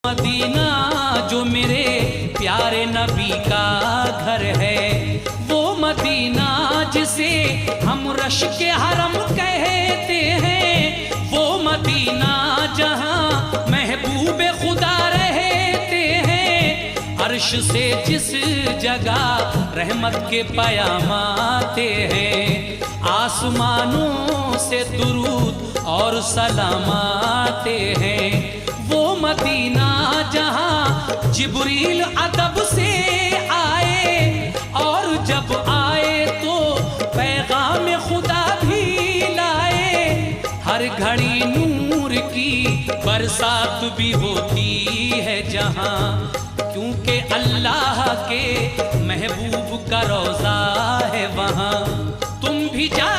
Medina जो मेरे प्यारे नबी का घर है, वो मदीना जिसे हम रश के हरम कहते हैं, वो मदीना जहाँ महबूब खुदा रहते हैं। अर्श से जिस जगह रहमत के पयाम आते हैं, आसमानों से दुरूद और सलाम आते हैं। वो मदीना जहाँ जिब्रील अदब से आए, और जब आए तो पैगाम खुदा भी लाए। हर घड़ी नूर की बरसात भी होती है जहाँ, क्योंकि अल्लाह के महबूब का रोज़ा है वहाँ। तुम भी जा